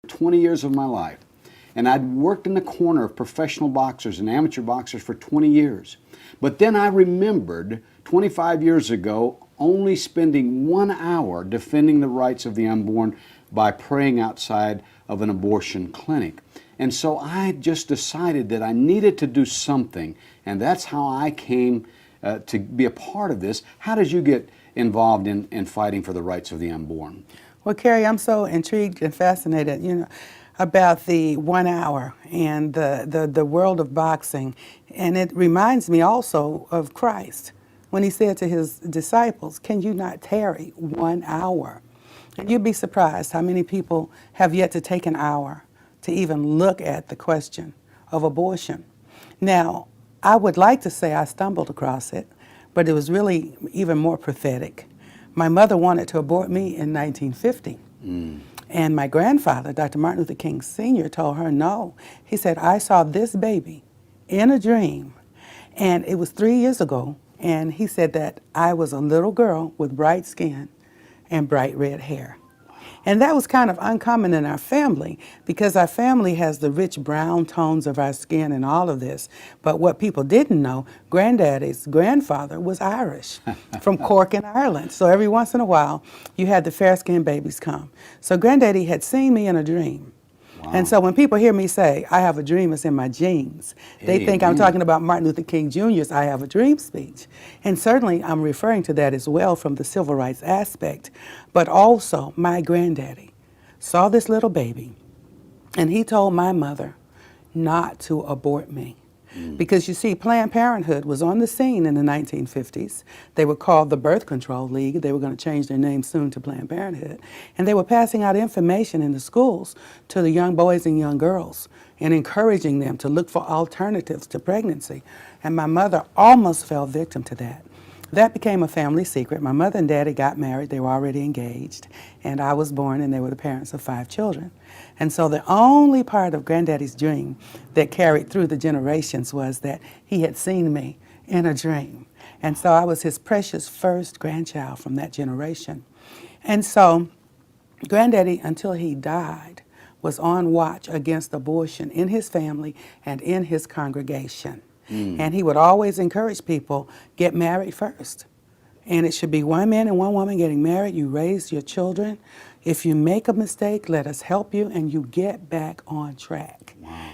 20 years of my life. And I'd worked in the corner of professional boxers and amateur boxers for 20 years. But then I remembered 25 years ago only spending 1 hour defending the rights of the unborn by praying outside of an abortion clinic. And so I just decided that I needed to do something, and that's how I came to be a part of this. How did you get involved in fighting for the rights of the unborn? Well, Kerry, I'm so intrigued and fascinated, about the 1 hour and the world of boxing. And it reminds me also of Christ when he said to his disciples, "Can you not tarry 1 hour?" And you'd be surprised how many people have yet to take an hour to even look at the question of abortion. Now, I would like to say I stumbled across it, but it was really even more prophetic. My mother wanted to abort me in 1950. And my grandfather, Dr. Martin Luther King Sr., told her no. He said, "I saw this baby in a dream." And it was 3 years ago. And he said that I was a little girl with bright skin and bright red hair. And that was kind of uncommon in our family because our family has the rich brown tones of our skin and all of this. But what people didn't know, Granddaddy's grandfather was Irish from Cork in Ireland. So every once in a while, you had the fair-skinned babies come. So Granddaddy had seen me in a dream. Wow. And so when people hear me say, "I have a dream, it's in my genes," they think I'm talking about Martin Luther King Jr.'s "I have a dream" speech. And certainly I'm referring to that as well from the civil rights aspect. But also my granddaddy saw this little baby and he told my mother not to abort me. Because you see, Planned Parenthood was on the scene in the 1950s. They were called the Birth Control League. They were going to change their name soon to Planned Parenthood. And they were passing out information in the schools to the young boys and young girls and encouraging them to look for alternatives to pregnancy. And my mother almost fell victim to that. That became a family secret. My mother and daddy got married. They were already engaged. And I was born, and they were the parents of 5 children. And so the only part of Granddaddy's dream that carried through the generations was that he had seen me in a dream. And so I was his precious first grandchild from that generation. And so Granddaddy, until he died, was on watch against abortion in his family and in his congregation. And he would always encourage people, get married first. And it should be one man and one woman getting married. You raise your children. If you make a mistake, let us help you, and you get back on track. Wow.